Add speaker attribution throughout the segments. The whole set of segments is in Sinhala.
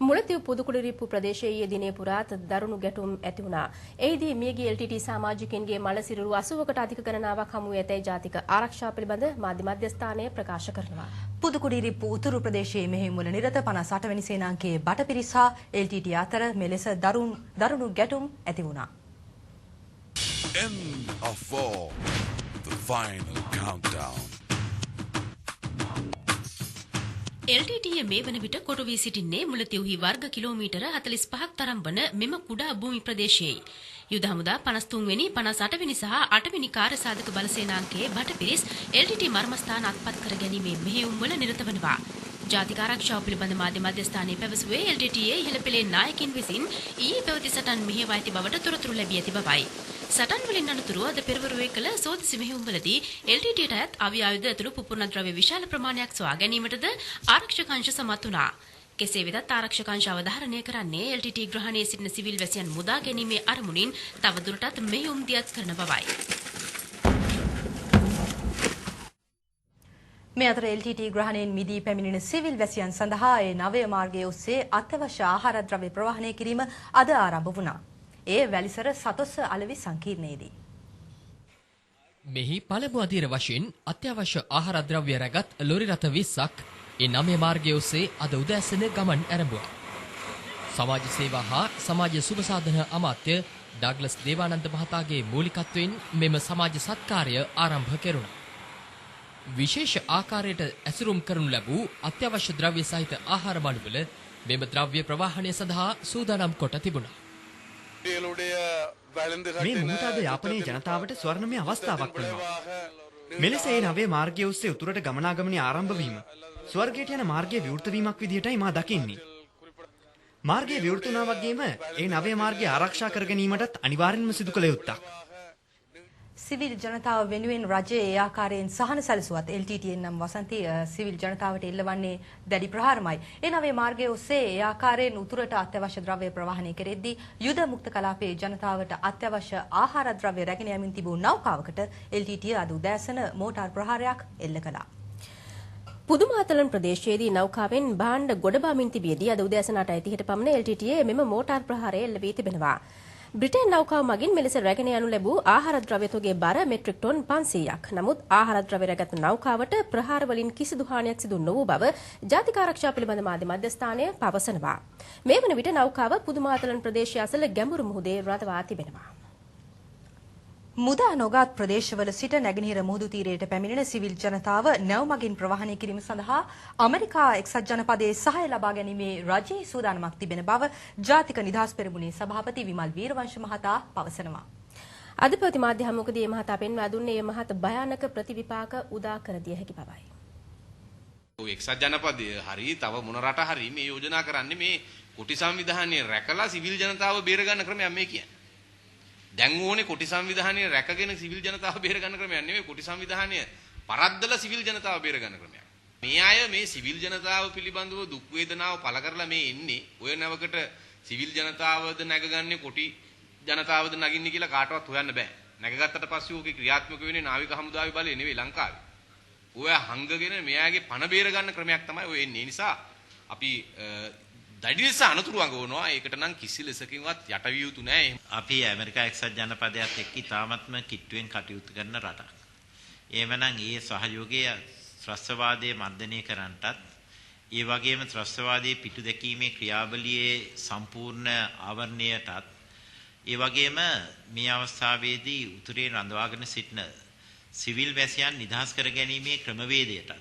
Speaker 1: මුලතිව් පුදුකුඩිරිප්පු ප්‍රදේශයේ දිනේ පුරාත් දරුණු ගැටුම් ඇති වුණා. එහිදී මියගිය LTT සමාජිකයින්ගේ මළසිරුරු 80කට අධික ගණනාවක් හමු වී ඇතැයි ජාතික ආරක්ෂා පිළිබඳ මාධ්‍ය මධ්‍යස්ථානය ප්‍රකාශ කරනවා.
Speaker 2: පුදුකුඩිරිප්පු උතුරු ප්‍රදේශයේ මෙහෙයුම්වල නිරත 58 වෙනි සේනාංකයේ බටපිරිස හා LTT අතර මෙලෙස දරුණු ගැටුම් ඇති වුණා.
Speaker 3: End of war, the final countdown.
Speaker 4: LTT මේ වන විට කොටු වී සිටින්නේ මුලතිව්හි වර්ග කිලෝමීටර 45ක් තරම් වන මෙම කුඩා භූමි ප්‍රදේශයේ. යුද හමුදා 53 වෙනි 58 වෙනි සහ 8 වෙනි කාර්යසාධක බල සේනාංකයේ බටපිරිස් LTT මර්මස්ථාන අත්පත් කර ගැනීමේ මෙහෙයුම් වල නිරත වනවා. ජාතික ආරක්ෂාව පිළිබඳ මාධ්‍ය මධ්‍යස්ථානයේ පැවසුවේ LTTයේ ඉහළ පෙළේ නායකින් විසින් ඊයේ පැවති සටන් මෙහෙයවා ඇති බවට තොරතුරු ලැබී ඇති බවයි. සටන් වලින් අනතුරුව අද පෙරවරුවේ කළ සෝදිසි මෙහෙයුම්වලදී LTTට අයත් අවි ආයුධ ඇතුළු පුපුරන ද්‍රව්‍ය විශාල ප්‍රමාණයක් සොයා ගැනීමටද ආරක්ෂක අංශ සමත් වුණා. කෙසේ වෙතත් ආරක්ෂක අංශ අවධාරණය කරන්නේ LTT ග්‍රහණයේ සිටින සිවිල් වැසියන් මුදා ගැනීමේ අරමුණින් තවදුරටත් මෙහෙයුම් දියත් කරන බවයි.
Speaker 2: මේ අතර LTT ග්‍රහණයෙන් මිදී පැමිණෙන සිවිල් වැසියන් සඳහා ඒ නවය මාර්ගයේ ඔස්සේ අත්‍යවශ්‍ය ආහාර ද්‍රව්‍ය ප්‍රවාහනය කිරීම අද ආරම්භ වුණා. ඒ වැලිසර සතොස්ස අලෙවි සංකීර්ණයේදී.
Speaker 5: මෙහි පළමු අදියර වශයෙන් අත්‍යවශ්‍ය ආහාර ද්‍රව්‍ය රැගත් ලොරි රථ 20ක් ඒ නවය මාර්ගයේ ඔස්සේ අද උදෑසන ගමන් ආරම්භුවා. සමාජ සේවා හා සමාජ සුබ සාධන අමාත්‍ය ඩග්ලස් දේවානන්ද මහතාගේ මූලිකත්වයෙන් මෙම සමාජ සත්කාරය ආරම්භ කෙරුණා. විශේෂ ආකාරයට ඇසුරුම් කරනු ලැබූ අත්‍යවශ්‍ය ද්‍රව්‍ය සහිත ආහාර මළුවල මෙම ද්‍රව්‍ය ප්‍රවාහනය සඳහා සූදානම් කොට තිබුණා.
Speaker 6: මේ මොහොත අද යාපනයේ ජනතාවට ස්වර්ණමය අවස්ථාවක් වෙනවා. මෙලෙස ඒ නවයේ මාර්ගය ඔස්සේ උතුරට ගමනාගමනය ආරම්භ වීම ස්වර්ගයට යන මාර්ගයේ විවෘත වීමක් විදිහටයි මා දකින්නේ. මාර්ගයේ විවෘත වුණා වගේම ඒ නවයේ මාර්ගය ආරක්ෂා කර ගැනීමටත් අනිවාර්යෙන්ම සිදු කළ යුත්තක්.
Speaker 2: සිවිල් ජනතාව වෙනුවෙන් රජය ඒ ආකාරයෙන් සහන සැලසුවත් LTT නම් වසන්ති සිවිල් ජනතාවට එල්ලවන්නේ දැඩි ප්‍රහාරමයි. ඒ නවයේ මාර්ගයේ ඔස්සේ ඒ ආකාරයෙන් උතුරට අත්‍යවශ්‍ය ද්‍රව්‍ය ප්‍රවාහනය කෙරෙද්දී යුද මුක්ත කලාපයේ ජනතාවට අත්‍යවශ්‍ය ආහාර ද්‍රව්‍ය රැගෙන යමින් තිබූ නෞකාවකට LTT අද උදෑසන මෝටාර් ප්‍රහාරයක් එල්ල කළා.
Speaker 1: පුදුමාතලන් ප්‍රදේශයේදී නෞකාවෙන් භාණ්ඩ ගොඩබාමින් තිබියදී අද උදෑසන 8:30ට පමණ LTTයේ මෙම මෝටාර් ප්‍රහාරය එල්ල වී තිබෙනවා. බ්‍රිටන් නෞකාව මගින් මෙලෙස රැගෙන යනු ලැබූ ආහාර ද්‍රව්‍ය තොගේ බර මෙට්‍රික් ටොන් 500ක්. නමුත් ආහාර ද්‍රව්‍ය රැගත් නෞකාවට ප්‍රහාර වලින් කිසිදු හානියක් සිදු නොවූ බව ජාතික ආරක්ෂා පිළිබඳ මාධ්‍ය මධ්‍යස්ථානය පවසනවා. මේ වන විට නෞකාව පුදුමාතලන් ප්‍රදේශය අසල ගැඹුරු මුහුදේ රඳවා තිබෙනවා.
Speaker 2: මුදා නොගත් ප්‍රදේශවල සිට නැගෙනහිර මුහුදු තීරයට පැමිණෙන සිවිල් ජනතාව නැව් මගින් ප්‍රවාහනය කිරීම සඳහා ඇමරිකා එක්සත් ජනපදයේ සහාය ලබා ගැනීමේ රජයේ සූදානමක් තිබෙන බව ජාතික නිදහස් පෙරමුණේ සභාපති විමල් වීරවංශ මහතා පවසනවා.
Speaker 1: අද පැවති මාධ්‍ය හමුවකදී මේ මහතා පෙන්වා දුන්නේ මේ මහත භයානක ප්‍රතිවිපාක උදා කර දිය හැකි බවයි.
Speaker 7: එක්සත් ජනපදයේ හරි තව මොන රට හරි මේ යෝජනා කරන්නේ මේ කුටි සංවිධානයේ රැකලා සිවිල් ජනතාව බේර ගන්න ක්‍රමයක් මේ කියන්නේ. දැන් ඕනේ කුටි සංවිධානයේ රැකගෙන සිවිල් ජනතාව බේර ගන්න ක්‍රමයක් නෙමෙයි කුටි සංවිධානය පරද්දලා සිවිල් ජනතාව බේර ගන්න ක්‍රමයක්. මේ අය මේ සිවිල් ජනතාව පිළිබඳව දුක් වේදනාව පළ කරලා මේ එන්නේ ඔය නැවකට සිවිල් ජනතාවද නැගගන්නේ කුටි ජනතාවද නගින්නේ කියලා කාටවත් හොයන්න බෑ. නැගගත්තට පස්සේ ඕකේ ක්‍රියාත්මක වෙන්නේ නාවික හමුදාවේ බලය නෙවෙයි ලංකාවේ. ඔය හංගගෙන මෙයාගේ පණ බේර ගන්න ක්‍රමයක් තමයි ඔය එන්නේ. ඒ නිසා අපි දැඩි ලෙස අනතුරු අඟවනවා. ඒකට නම් කිසි ලෙසකින්වත් යට විය යුතු නෑ.
Speaker 8: අපි ඇමරිකා එක්සත් ජනපදයට එක්ක ඉතාමත්ම කිට්ටුවෙන් කටයුතු කරන රටක්. එවනම් ඒ සහයෝගය ත්‍රස්තවාදයේ මර්ධනය කරන්නටත් ඒ වගේම ත්‍රස්තවාදයේ පිටු දැකීමේ ක්‍රියාවලියේ සම්පූර්ණ ආවරණයටත් ඒ වගේම මේ අවස්ථාවේදී උතුරේ රඳවාගෙන සිටින සිවිල් වැසියන් නිදහස් කර ගැනීමේ ක්‍රමවේදයටත්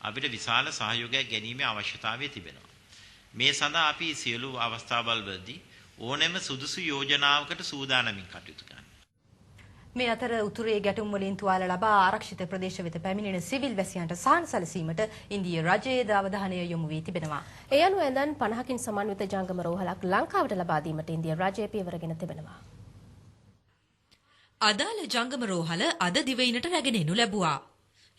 Speaker 8: අපිට විශාල සහයෝගයක් ගැනීමේ අවශ්‍යතාවය තිබෙනවා. මේ සඳහා අපි සියලු අවස්ථාවල්වලදී ඕනෑම සුදුසු යෝජනාවකට සූදානමින් කටයුතු කරනවා.
Speaker 2: මේ අතර උතුරේ ගැටුම් වලින් තුවාල ලබා ආරක්ෂිත ප්‍රදේශ වෙත පැමිණෙන සිවිල් වැසියන්ට සහන සැලසීමට ඉන්දිය රජයේ අවධානය යොමු වී තිබෙනවා.
Speaker 1: ඒ අනුව ඇඳන් 50කින් සමන්විත ජංගම රෝහලක් ලංකාවට ලබා දීමට ඉන්දිය රජය පියවරගෙන තිබෙනවා.
Speaker 9: අදාළ ජංගම රෝහල අද දිවයිනට රැගෙන එනු ලැබුවා.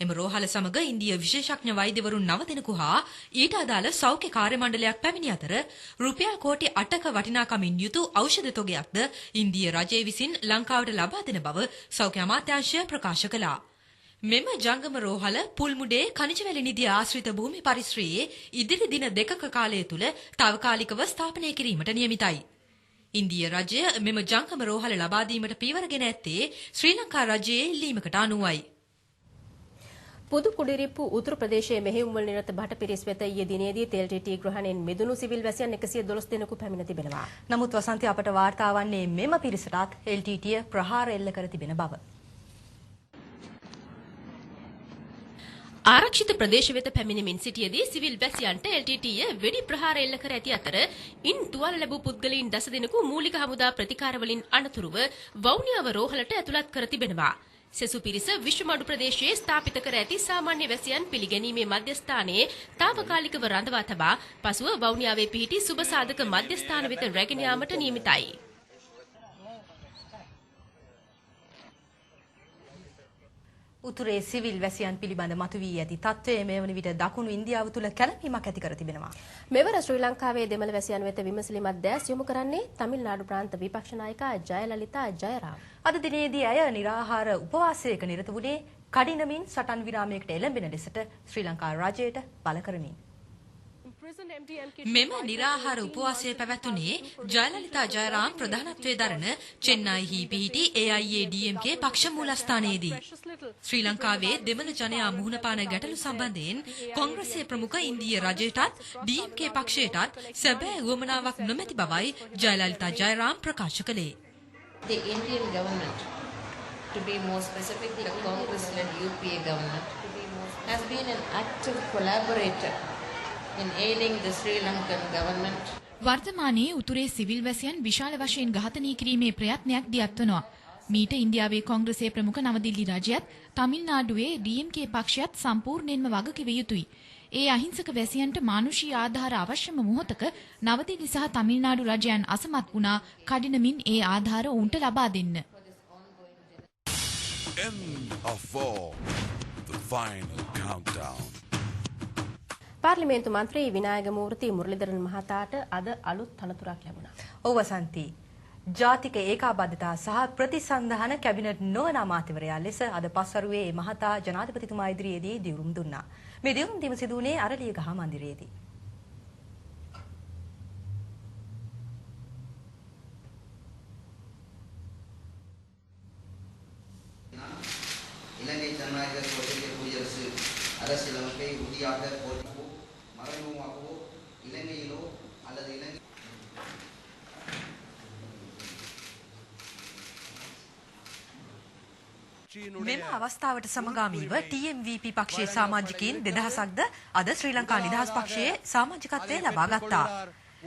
Speaker 9: එම රෝහල සමග ඉන්දිය විශේෂඥ වෛද්‍යවරුන් 9 දෙනෙකු හා ඊට අදාළ සෞඛ්‍ය කාර්ය මණ්ඩලයක් පැමිණි අතර රුපියල් කෝටි 8ක වටිනාකමින් යුතු ඖෂධ තොගයක්ද ඉන්දිය රජය විසින් ලංකාවට ලබා දෙන බව සෞඛ්‍ය අමාත්‍යාංශය ප්‍රකාශ කළා. මෙම ජංගම රෝහල පුල්මුඩේ කනිජවැලි නිධිය ආශ්‍රිත භූමි පරිශ්‍රයේ ඉදිරි දින දෙකක කාලය තුල තාවකාලිකව ස්ථාපනය කිරීමට නියමිතයි. ඉන්දිය රජය මෙම ජංගම රෝහල ලබා දීමට පියවරගෙන ඇත්තේ ශ්‍රී ලංකා රජයේ ඉල්ලීමකට අනුවයි.
Speaker 1: පුදු කුඩිරිප්පු උතුරු ප්‍රදේශයේ මෙහෙයුම්වල නිරත බටපිරිස් වෙත ඊයේ දිනේදී තෙල් ග්‍රහණයෙන් මිදුණු සිවිල් වැසියන් 112 දෙනෙකු පැමිණ තිබෙනවා.
Speaker 2: නමුත් වසන්ති අපට වාර්තා වන්නේ මෙම පිරිසටත් LTTE ප්‍රහාර එල්ල කර තිබෙන බව.
Speaker 4: ආරක්ෂිත ප්‍රදේශ වෙත පැමිණෙමින් සිටියේදී සිවිල් වැසියන්ට LTTE වෙඩි ප්‍රහාර එල්ල කර ඇති අතර ඉන් තුවාල ලැබූ පුද්ගලයන් 10 දෙනෙකු මූලික හමුදා ප්‍රතිකාර වලින් අනතුරුව වවුනියාව රෝහලට ඇතුළත් කර තිබෙනවා. සෙසු පිරිස විශ්වමඩු ප්‍රදේශයේ ස්ථාපිත කර ඇති සාමාන්‍ය වැසියන් පිළිගැනීමේ මධ්‍යස්ථානයේ තාවකාලිකව රඳවා තබා පසුව වවුනියාවේ පිහිටි සුබසාධක මධ්‍යස්ථාන වෙත රැගෙන යාමට නියමිතයි.
Speaker 2: උතුරේ සිවිල් වැසියන් පිළිබඳ මතුවී ඇති තත්ත්වය මේ වන විට දකුණු ඉන්දියාව තුළ කැළඹීමක් ඇති කර තිබෙනවා.
Speaker 1: මෙවර ශ්‍රී ලංකාවේ දෙමළ වැසියන් වෙත විමසිලිමත් දැස් යොමු කරන්නේ තමිල්නාඩු ප්‍රාන්ත විපක්ෂ නායික ජයලලිතා ජයරාම්.
Speaker 2: අද දිනේදී ඇය නිරාහාර උපවාසයක නිරත වුණේ කඩිනමින් සටන් විරාමයකට එළඹෙන ලෙසට ශ්‍රී ලංකා රජයට බල කරමින්.
Speaker 9: මෙම නිරාහාර උපවාසය පැවැත්වුණේ ජයලලිතා ජයරාම් ප්‍රධානත්වයේ දරන චෙන්නයිහි පිහිටි AIADMK පක්ෂ මූලස්ථානයේදී. ශ්‍රී ලංකාවේ දෙමළ ජනයා මුහුණ පාන ගැටලු සම්බන්ධයෙන් කොංග්‍රසයේ ප්‍රමුඛ ඉන්දීය රජයටත් DMK පක්ෂයටත් සැබෑ උවමනාවක් නොමැති බවයි ජයලලිතා ජයරාම් ප්‍රකාශ කළේ.
Speaker 10: The Indian government, to be more specific, the Congress-led UPA government, has been an active collaborator in aiding the Sri Lankan government.
Speaker 11: වර්තමානයේ උතුරේ සිවිල් වැසියන් විශාල වශයෙන් ඝාතනය කිරීමේ ප්‍රයත්නයක් දියත් වනවා. මීට ඉන්දියාවේ කොංග්‍රසයේ ප්‍රමුඛ නවදිල්ලි රජයත් තමිල්නාඩුවේ DMK පක්ෂයත් සම්පූර්ණයෙන්ම වගකිව යුතුයි. ඒ අහිංසක වැසියන්ට මානුෂීය ආධාර අවශ්‍යම මොහොතක නවදිල්ලි සහ තමිල්නාඩු රජයන් අසමත් වුණා කඩිනමින් ඒ ආධාර උන්ට ලබා දෙන්න.
Speaker 3: End of war. The final countdown.
Speaker 1: පාර්ලිමේන්තු මන්ත්‍රී විනායක මූර්ති මුරලිදරන් මහතාට අද අලුත් තනතුරක් ලැබුණා.
Speaker 2: ඔව් වසන්ති. ජාතික ඒකාබද්ධතා සහ ප්‍රතිසන්ධාන කැබිනට් නොවන අමාත්‍යවරයා ලෙස අද පස්වරුවේ මහතා ජනාධිපතිතුමා ඉදිරියේදී දිවුරුම් දුන්නා. මේ දිවුරුම් දීම සිදු වුණේ අරලියගහ මන්දිරයේදී.
Speaker 12: இலங்கை ஜனநாயக கோட்டையில் குடியரசு அரசியலமைப்பை உறுதியாக போற்றவோ மறைமுகமாகவோ இலங்கையிலோ அல்லது இலங்கை
Speaker 2: මෙම අවස්ථාවට සමගාමීව TMVP පක්ෂයේ සමාජිකයින් 2000ක්ද අද ශ්‍රී ලංකා නිදහස් පක්ෂයේ සමාජිකත්වය ලබා ගත්තා.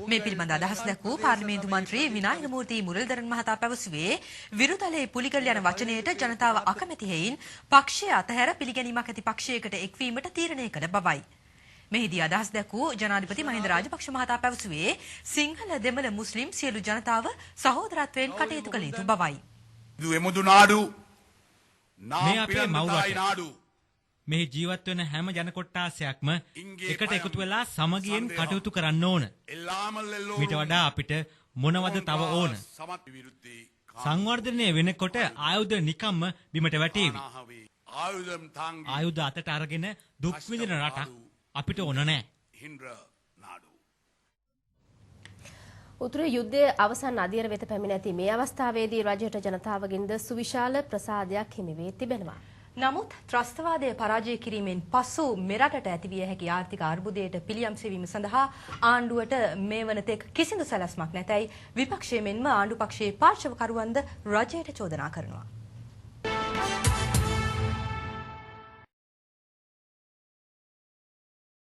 Speaker 2: මේ පිළිබඳ අදහස් දැක්වූ පාර්ලිමේන්තු මන්ත්‍රී විනායක මූර්ති මුරලිදරන් මහතා පැවසුවේ විරුතලේ පුලිකල් යන වචනයට ජනතාව අකමැති හේයින් පක්ෂය අතහැර පිළිගැනීමක් ඇති පක්ෂයකට එක්වීමට තීරණය කළ බවයි. මෙහිදී අදහස් දැක්වූ ජනාධිපති මහින්ද රාජපක්ෂ මහතා පැවසුවේ සිංහල දෙමළ මුස්ලිම් සියලු ජනතාව සහෝදරත්වයෙන් කටයුතු කළ යුතු බවයි.
Speaker 13: මේ අපේ මව් රට. මෙහි ජීවත් වෙන හැම ජන කොට්ටාසයක්ම එකට එකතු වෙලා සමගියෙන් කටයුතු කරන්න ඕන. මීට වඩා අපිට මොනවද තව ඕන? සංවර්ධනය වෙනකොට ආයුධ නිකම්ම බිමට වැටේවි. ආයුධ අතට අරගෙන දුක් විඳින රටක් අපිට ඕන නැහැ.
Speaker 1: උතුරේ යුද්ධයේ අවසන් අදියර වෙත පැමිණ ඇති මේ අවස්ථාවේදී රජයට ජනතාවගෙන්ද සුවිශාල ප්‍රසාදයක් හිමි වී තිබෙනවා.
Speaker 2: නමුත් ත්‍රස්තවාදය පරාජය කිරීමෙන් පසු මෙරටට ඇතිවිය හැකි ආර්ථික අර්බුදයට පිළියම් සෙවීම සඳහා ආණ්ඩුවට මේ වනතෙක් කිසිදු සැලැස්මක් නැතයි විපක්ෂය මෙන්ම ආණ්ඩු පක්ෂයේ පාර්ශවකරුවන්ද රජයට චෝදනා කරනවා.